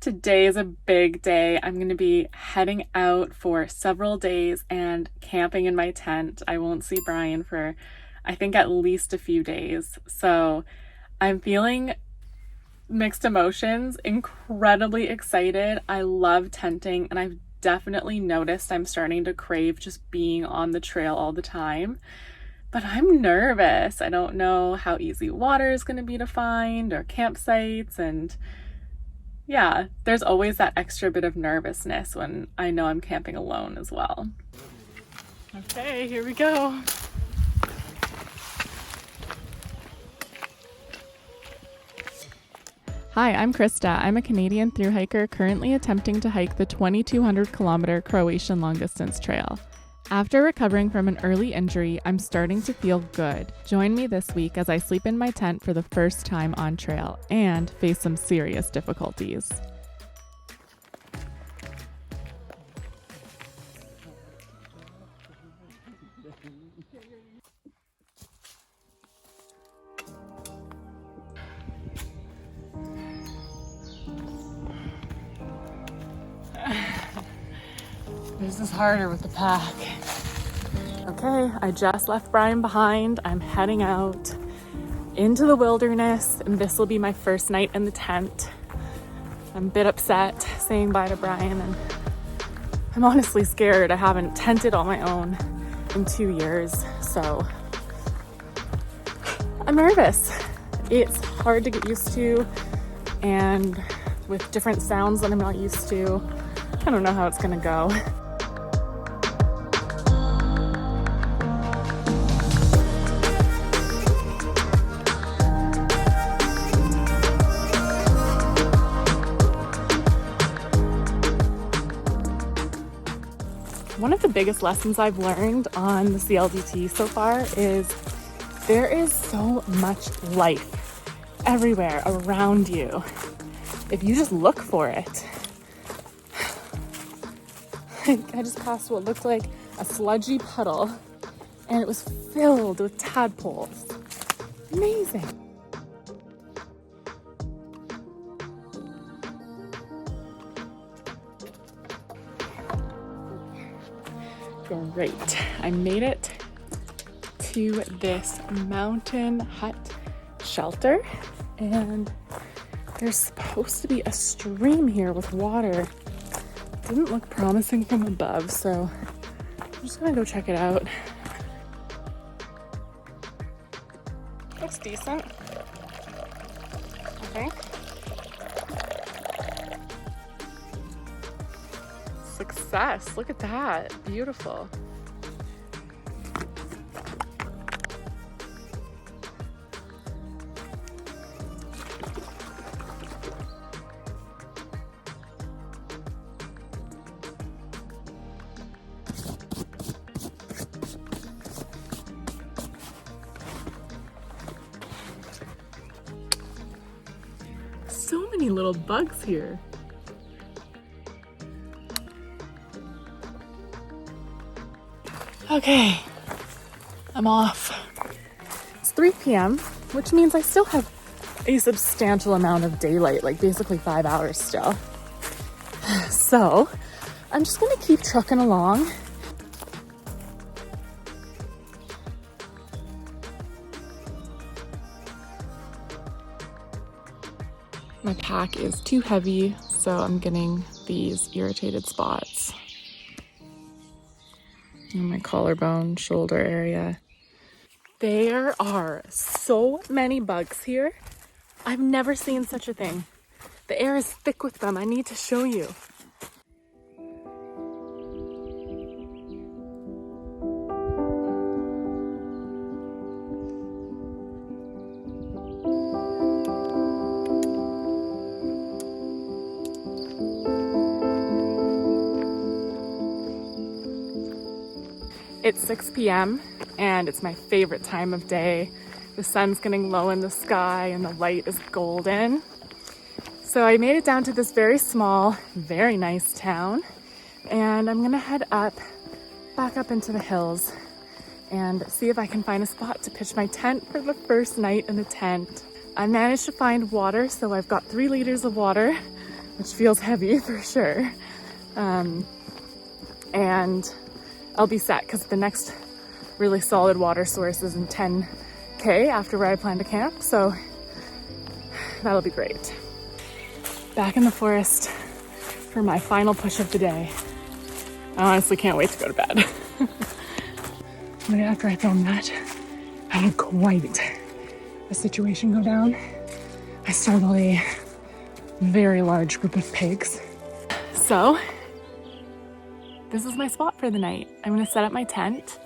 Today is a big day. I'm going to be heading out for several days and camping in my tent. I won't see Brian for, I think, at least a few days. So I'm feeling mixed emotions, incredibly excited. I love tenting, and I've definitely noticed I'm starting to crave just being on the trail all the time. But I'm nervous. I don't know how easy water is going to be to find or campsites, and yeah, there's always that extra bit of nervousness when I know I'm camping alone as well. Okay, here we go. Hi, I'm Krista. I'm a Canadian thru hiker currently attempting to hike the 2,200 kilometer Croatian Long Distance Trail. After recovering from an early injury, I'm starting to feel good. Join me this week as I sleep in my tent for the first time on trail and face some serious difficulties. This is harder with the pack. Okay, I just left Brian behind. I'm heading out into the wilderness, and this will be my first night in the tent. I'm a bit upset saying bye to Brian, and I'm honestly scared. I haven't tented on my own in 2 years, so I'm nervous. It's hard to get used to, and with different sounds that I'm not used to, I don't know how it's gonna go. One of the biggest lessons I've learned on the CLDT so far is there is so much life everywhere around you if you just look for it. I just passed what looked like a sludgy puddle, and it was filled with tadpoles. Amazing. Great. I made it to this mountain hut shelter, and there's supposed to be a stream here with water. Didn't look promising from above, so I'm just gonna go check it out. Looks decent, I think. Success, look at that, beautiful. So many little bugs here. Okay, I'm off. It's 3 p.m., which means I still have a substantial amount of daylight, like basically 5 hours still. So I'm just gonna keep trucking along. My pack is too heavy, so I'm getting these irritated spots in my collarbone, shoulder area. There are so many bugs here. I've never seen such a thing. The air is thick with them. I need to show you. It's 6 p.m. and it's my favorite time of day. The sun's getting low in the sky and the light is golden. So I made it down to this very small, very nice town, and I'm gonna head back up into the hills and see if I can find a spot to pitch my tent for the first night in the tent. I managed to find water, so I've got 3 liters of water which feels heavy for sure. And I'll be set because the next really solid water source is in 10K after where I plan to camp, so that'll be great. Back in the forest for my final push of the day. I honestly can't wait to go to bed. Right after I filmed that, I had quite a situation go down. I startled a very large group of pigs. So, this is my spot for the night. I'm gonna set up my tent.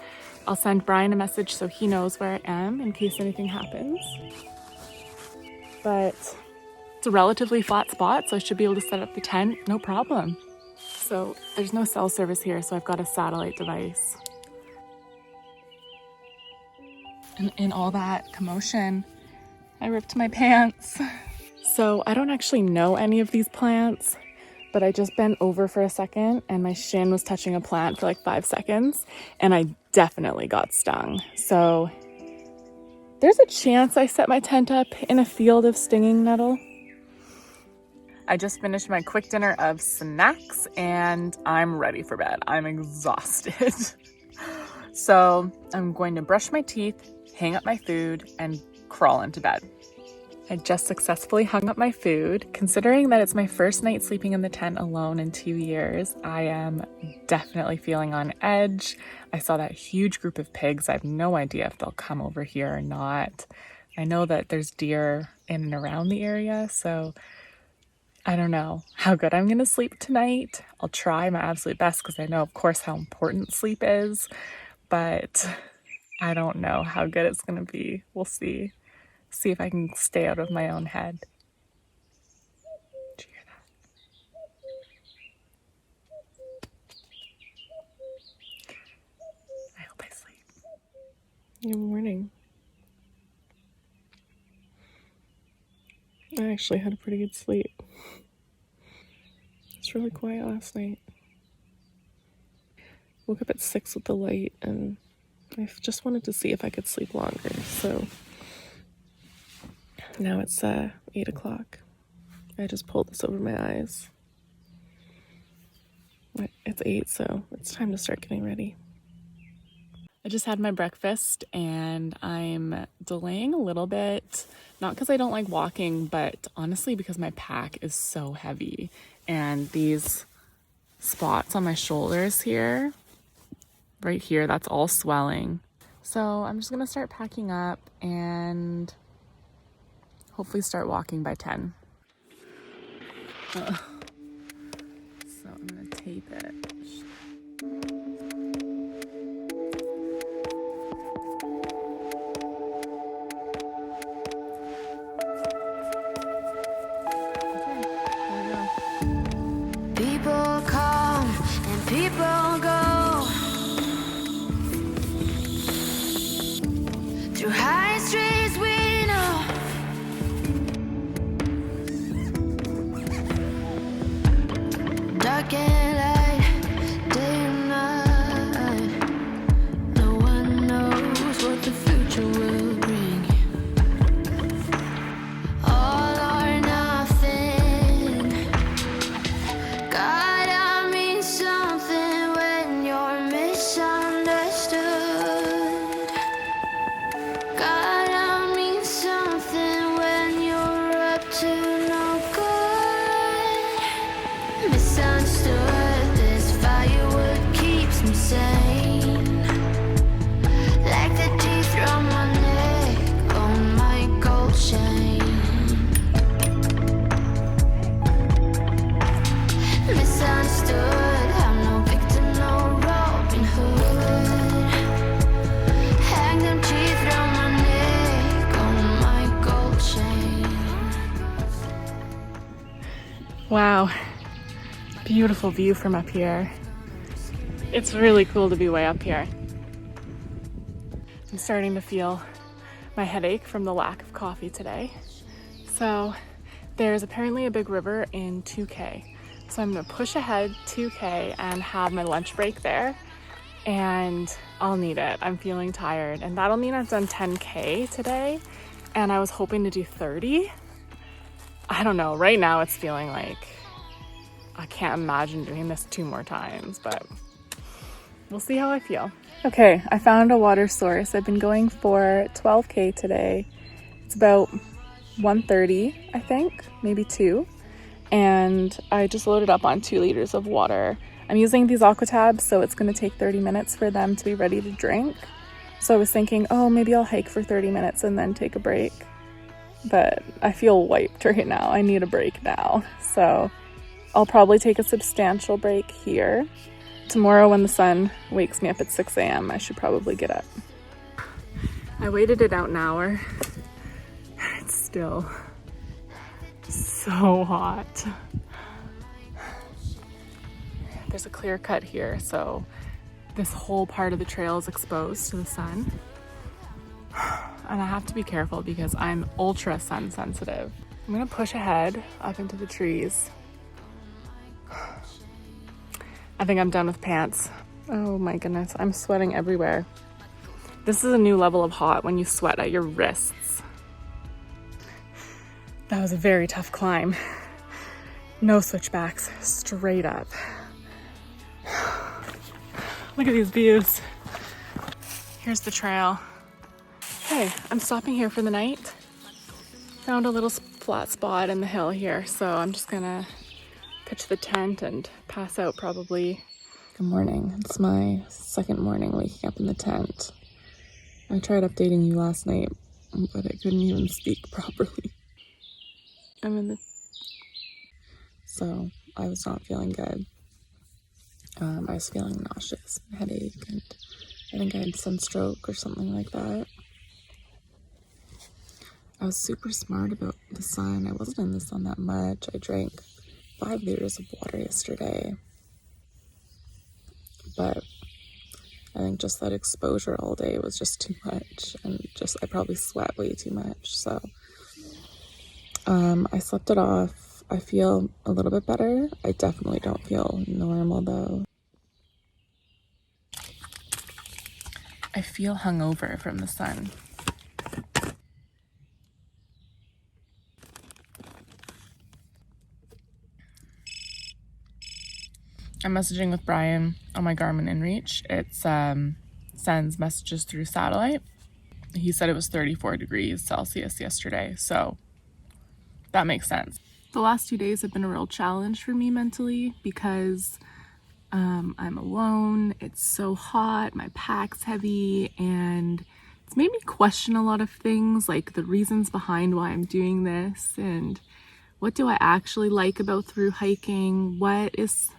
I'll send Brian a message so he knows where I am in case anything happens. But it's a relatively flat spot, so I should be able to set up the tent, no problem. So there's no cell service here, so I've got a satellite device. And in all that commotion, I ripped my pants. So I don't actually know any of these plants, but I just bent over for a second and my shin was touching a plant for like 5 seconds and I definitely got stung. So there's a chance I set my tent up in a field of stinging nettle. I just finished my quick dinner of snacks and I'm ready for bed. I'm exhausted. So I'm going to brush my teeth, hang up my food, and crawl into bed. I just successfully hung up my food. Considering that it's my first night sleeping in the tent alone in 2 years, I am definitely feeling on edge. I saw that huge group of pigs. I have no idea if they'll come over here or not. I know that there's deer in and around the area, so I don't know how good I'm gonna sleep tonight. I'll try my absolute best because I know, of course, how important sleep is, but I don't know how good it's gonna be. We'll see. See if I can stay out of my own head. Did you hear that? I hope I sleep. Good morning. I actually had a pretty good sleep. It's really quiet last night. Woke up at 6 with the light and I just wanted to see if I could sleep longer, so now it's 8 o'clock. I just pulled this over my eyes. It's 8, so it's time to start getting ready. I just had my breakfast and I'm delaying a little bit, not because I don't like walking, but honestly because my pack is so heavy and these spots on my shoulders here, right here, that's all swelling. So I'm just gonna start packing up and hopefully start walking by 10. So I'm gonna tape it. People come and people go through high streets we know. Dark and light, day and night. No one knows what the future will bring. All or nothing. Gotta mean something when you're misunderstood. Gotta mean something when you're up to no good. Misunderstood, this firewood keeps me sane. Like the teeth from my neck on my gold chain. Misunderstood, I'm no victim, no Robin Hood. Hang them teeth round my neck on my gold chain. Wow, beautiful view from up here. It's really cool to be way up here. I'm starting to feel my headache from the lack of coffee today. So there's apparently a big river in 2K. So I'm gonna push ahead 2K and have my lunch break there and I'll need it. I'm feeling tired and that'll mean I've done 10K today and I was hoping to do 30. I don't know, right now it's feeling like can't imagine doing this 2 more times, but we'll see how I feel. Okay, I found a water source. I've been going for 12K today. It's about 1:30, I think, maybe 2. And I just loaded up on 2 liters of water. I'm using these aqua tabs, so it's going to take 30 minutes for them to be ready to drink. So I was thinking, oh, maybe I'll hike for 30 minutes and then take a break. But I feel wiped right now. I need a break now. So I'll probably take a substantial break here. Tomorrow when the sun wakes me up at 6 a.m., I should probably get up. I waited it out an hour. It's still so hot. There's a clear cut here, so this whole part of the trail is exposed to the sun. And I have to be careful because I'm ultra sun sensitive. I'm gonna push ahead up into the trees. I think I'm done with pants. Oh my goodness, I'm sweating everywhere. This is a new level of hot when you sweat at your wrists. That was a very tough climb. No switchbacks, straight up. Look at these views. Here's the trail. Okay, I'm stopping here for the night. Found a little flat spot in the hill here, so I'm just gonna pitch the tent and pass out probably. Good morning. It's my second morning waking up in the tent. I tried updating you last night, but I couldn't even speak properly. So I was not feeling good. I was feeling nauseous, headache, and I think I had sunstroke or something like that. I was super smart about the sun. I wasn't in the sun that much. I drank 5 liters of water yesterday. But I think just that exposure all day was just too much, and I probably sweat way too much. So I slept it off. I feel a little bit better. I definitely don't feel normal though. I feel hungover from the sun. I'm messaging with Brian on my Garmin InReach. It sends messages through satellite. He said it was 34 degrees Celsius yesterday, so that makes sense. The last 2 days have been a real challenge for me mentally because I'm alone, it's so hot, my pack's heavy, and it's made me question a lot of things, like the reasons behind why I'm doing this, and what do I actually like about thru hiking, what is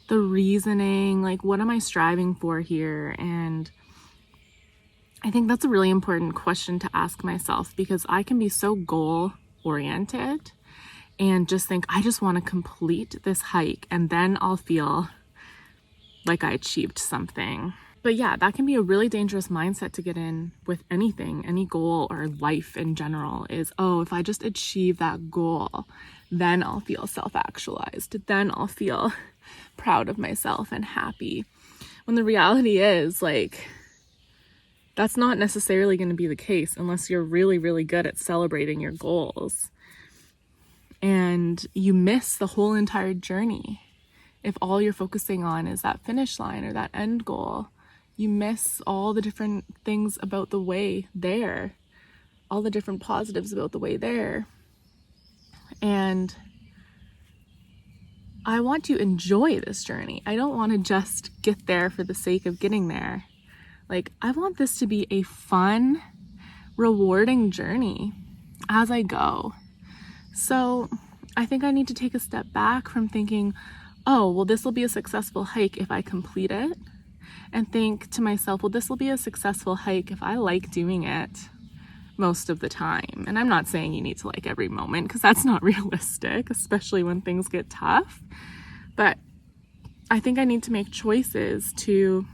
the reasoning, like what am I striving for here? And I think that's a really important question to ask myself, because I can be so goal oriented and just think I just want to complete this hike and then I'll feel like I achieved something. But yeah, that can be a really dangerous mindset to get in with anything, any goal or life in general, is, oh, if I just achieve that goal, then I'll feel self-actualized. Then I'll feel proud of myself and happy. When the reality is, like, that's not necessarily going to be the case unless you're really, really good at celebrating your goals. And you miss the whole entire journey. If all you're focusing on is that finish line or that end goal, you miss all the different things about the way there, all the different positives about the way there. And I want to enjoy this journey. I don't want to just get there for the sake of getting there. Like, I want this to be a fun, rewarding journey as I go. So I think I need to take a step back from thinking, oh, well, this will be a successful hike if I complete it, and think to myself, well, this will be a successful hike if I like doing it most of the time. And I'm not saying you need to like every moment, because that's not realistic, especially when things get tough. But I think I need to make choices to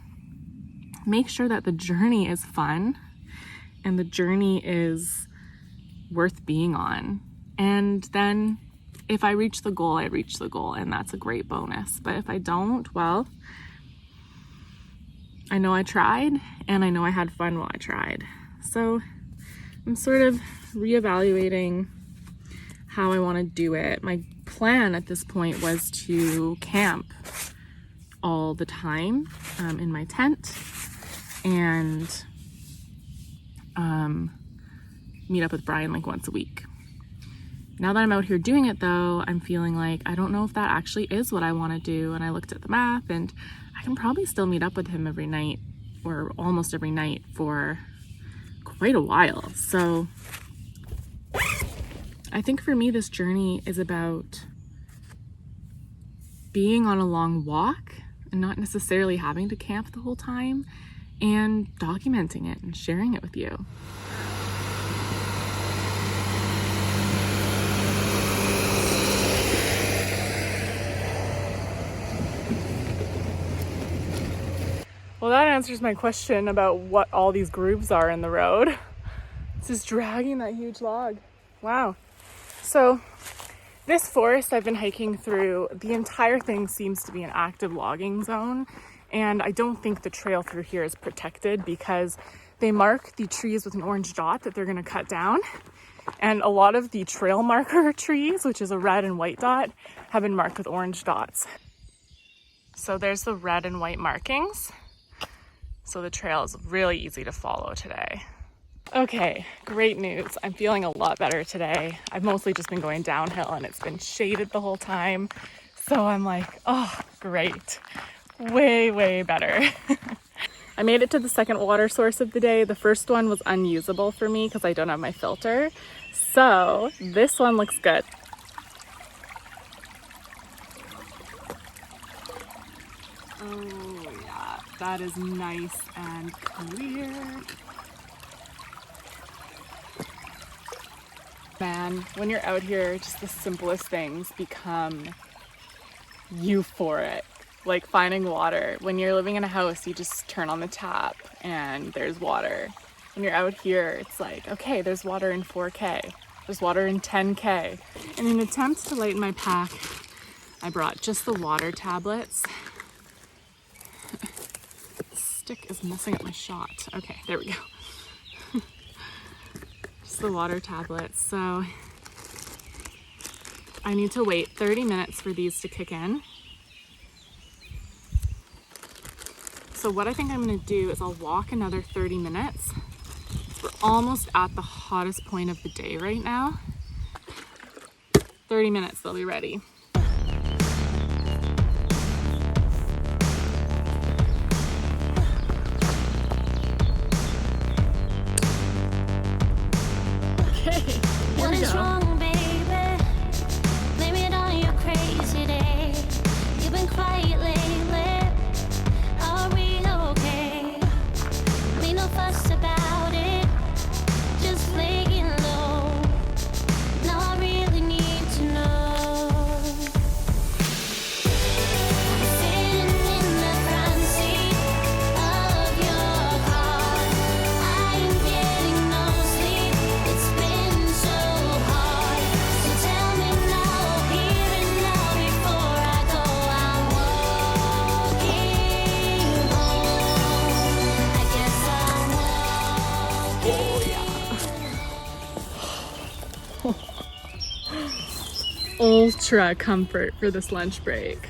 make sure that the journey is fun and the journey is worth being on. And then if I reach the goal, I reach the goal, and that's a great bonus. But if I don't, well, I know I tried, and I know I had fun while I tried. So I'm sort of reevaluating how I want to do it. My plan at this point was to camp all the time in my tent and meet up with Brian like once a week. Now that I'm out here doing it though, I'm feeling like I don't know if that actually is what I want to do. And I looked at the math and I can probably still meet up with him every night or almost every night for quite a while. So I think for me, this journey is about being on a long walk and not necessarily having to camp the whole time, and documenting it and sharing it with you. Well, that answers my question about what all these grooves are in the road. It's just dragging that huge log. Wow. So this forest I've been hiking through, the entire thing seems to be an active logging zone. And I don't think the trail through here is protected because they mark the trees with an orange dot that they're going to cut down. And a lot of the trail marker trees, which is a red and white dot, have been marked with orange dots. So there's the red and white markings. So the trail is really easy to follow today. Okay, great news. I'm feeling a lot better today. I've mostly just been going downhill and it's been shaded the whole time. So I'm like, oh, great. Way better. I made it to the second water source of the day. The first one was unusable for me because I don't have my filter. So this one looks good. Oh yeah, that is nice and clear. Man, when you're out here, just the simplest things become euphoric. Like finding water. When you're living in a house, you just turn on the tap and there's water. When you're out here, it's like, okay, there's water in 4K. There's water in 10K. In an attempt to lighten my pack, I brought just the water tablets. The stick is messing up my shot. Okay, there we go. Just the water tablets. So I need to wait 30 minutes for these to kick in. So what I think I'm gonna do is I'll walk another 30 minutes. We're almost at the hottest point of the day right now. 30 minutes, they'll be ready. Okay, here we go. Wrong, baby? Blame it on your crazy day. You've been quiet lately. Are we okay? Make no fuss about it. Just laying low. Now I really need to know. Sitting in the front seat of your car. I ain't getting no sleep. It's been so hard. So tell me now, here and now, before I go. I'm walking home. I guess I'm walking. Ultra comfort for this lunch break.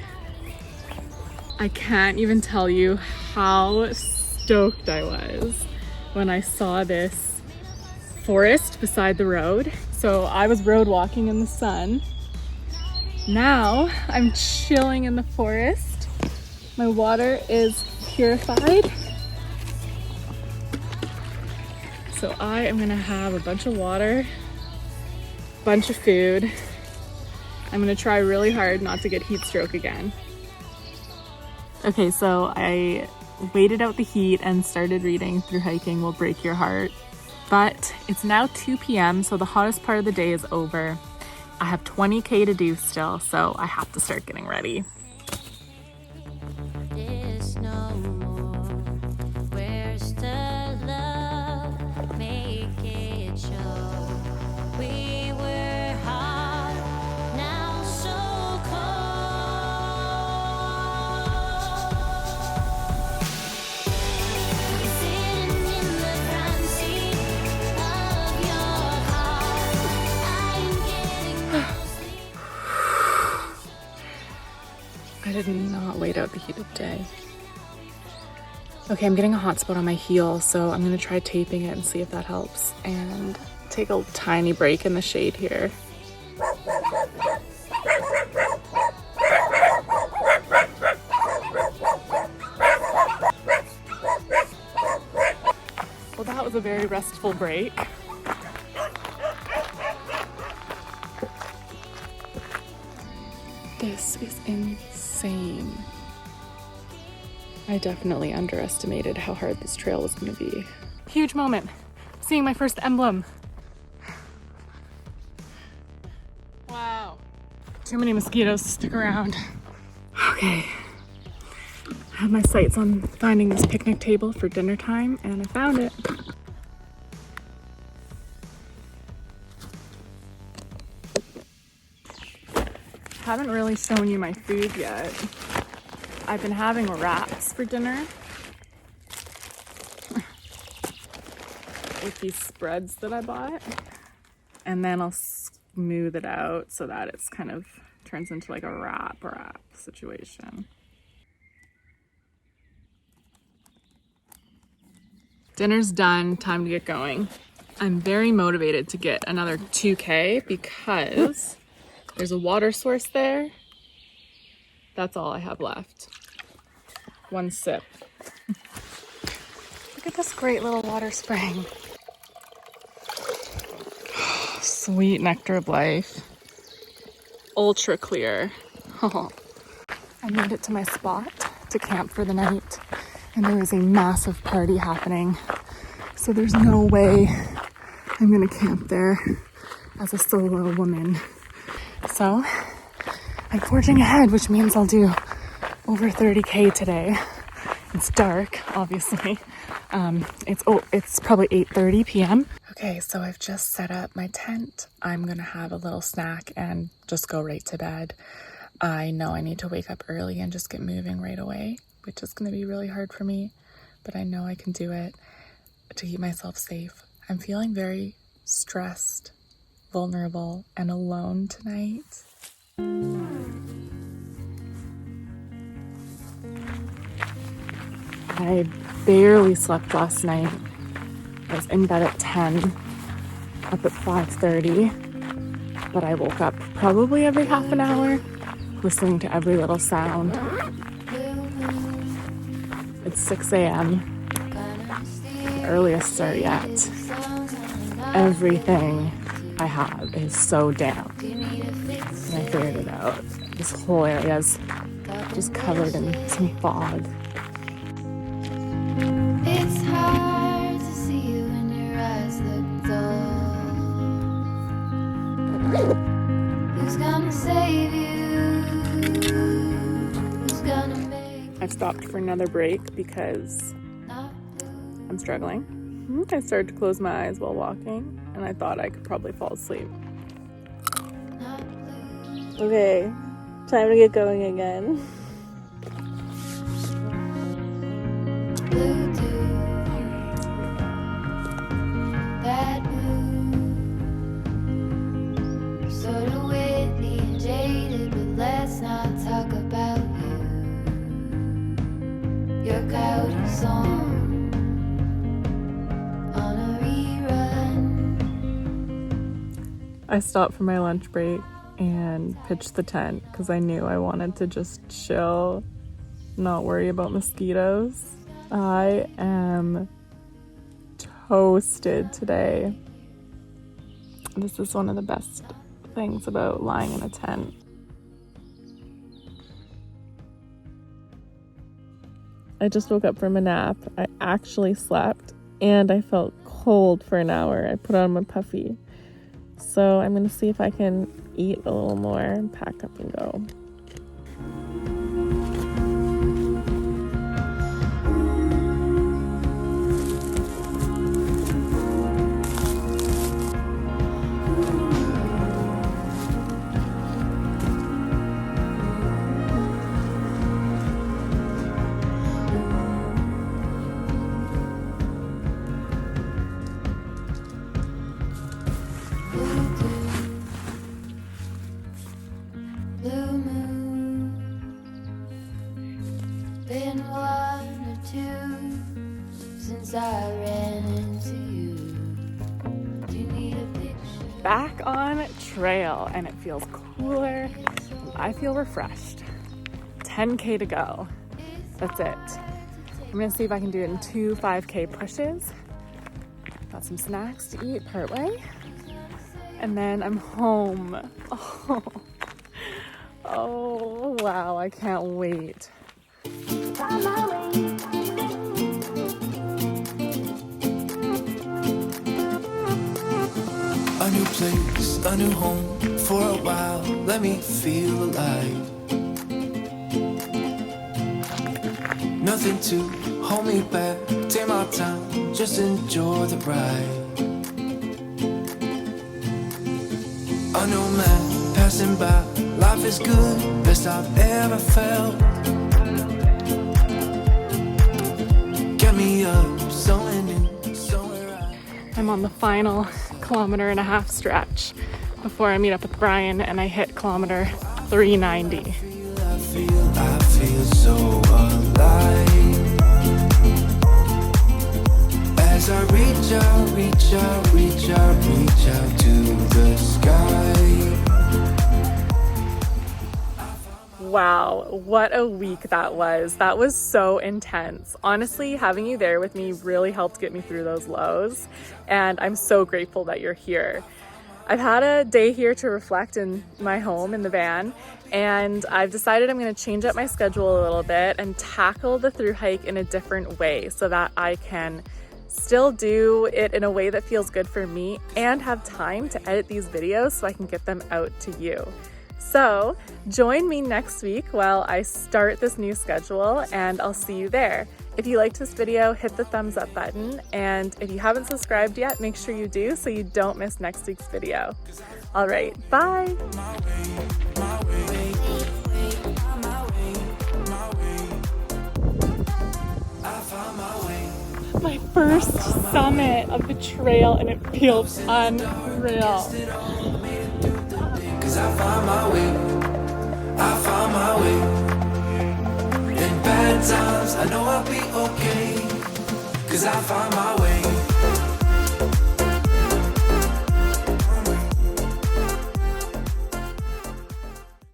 I can't even tell you how stoked I was when I saw this forest beside the road. So I was road walking in the sun. Now I'm chilling in the forest. My water is purified. So I am gonna have a bunch of water, bunch of food. I'm gonna try really hard not to get heat stroke again. Okay, so I waited out the heat and started reading Through Hiking Will Break Your Heart. But it's now 2 p.m, so the hottest part of the day is over. I have 20K to do still, so I have to start getting ready. There's no more. Where's the love? Make it show. We were hot, now so cold. Sitting in the front seat of your car. I ain't getting no sleep. I did not wait out the heat of the day. Okay, I'm getting a hot spot on my heel, so I'm gonna try taping it and see if that helps, and take a tiny break in the shade here. Well, that was a very restful break. This is insane. I definitely underestimated how hard this trail was going to be. Huge moment. Seeing my first emblem. Wow. Too many mosquitoes to stick around. Okay. I have my sights on finding this picnic table for dinner time, and I found it. Haven't really shown you my food yet. I've been having wraps for dinner with these spreads that I bought, and then I'll smooth it out so that it's kind of turns into like a wrap situation. Dinner's done, time to get going. I'm very motivated to get another 2K because there's a water source there. That's all I have left. One sip. Look at this great little water spring. Sweet nectar of life. Ultra clear. I made it to my spot to camp for the night, and there is a massive party happening. So there's no way I'm gonna camp there as a solo woman. So I'm forging ahead, which means I'll do over 30K today. It's dark, obviously. It's probably 8:30 p.m. Okay, so I've just set up my tent. I'm gonna have a little snack and just go right to bed. I know I need to wake up early and just get moving right away, which is gonna be really hard for me, but I know I can do it to keep myself safe. I'm feeling very stressed, vulnerable, and alone tonight. I barely slept last night. I was in bed at 10, up at 5:30, but I woke up probably every half an hour, listening to every little sound. It's 6 a.m., the earliest start yet. Everything I have is so damp, and I figured it out. This whole area is just covered in some fog. It's hard to see you when your eyes look dull. Who's gonna save you? Who's gonna make I've stopped for another break because I'm struggling. I started to close my eyes while walking, and I thought I could probably fall asleep. Okay, time to get going again. blue dew? That moon, sort of witty and jaded, but let's not talk about you. Your coyote song on a rerun. I stopped for my lunch break and pitched the tent because I knew I wanted to just chill, not worry about mosquitoes. I am toasted today. This is one of the best things about lying in a tent. I just woke up from a nap. I actually slept and I felt cold for an hour. I put on my puffy. So I'm gonna see if I can eat a little more and pack up and go. Blue moon. been one or two since I ran into you. Do you need a picture? Back on trail, and it feels cooler. I feel refreshed. 10K to go. That's it. I'm gonna see if I can do it in 2 5K pushes. Got some snacks to eat partway. And then I'm home. Oh, wow, I can't wait. A new place, a new home, for a while, let me feel alive. Nothing to hold me back, take my time, just enjoy the ride. A new man passing by, life is good, best I've ever felt. Get me up, somewhere new, somewhere right. I'm on the final 1.5 km stretch before I meet up with Brian and I hit kilometer 390. I feel so alive. As I reach out, reach out, reach out, reach out to the sky. Wow, what a week that was. That was so intense. Honestly, having you there with me really helped get me through those lows, and I'm so grateful that you're here. I've had a day here to reflect in my home in the van, and I've decided I'm going to change up my schedule a little bit and tackle the thru hike in a different way so that I can still do it in a way that feels good for me and have time to edit these videos so I can get them out to you. So join me next week while I start this new schedule, and I'll see you there. If you liked this video, hit the thumbs up button, and if you haven't subscribed yet, make sure you do so you don't miss next week's video. All right, bye. My first summit of the trail, and it feels unreal. Cause I found my way, I found my way. In bad times, I know I'll be okay. Cause I found my way.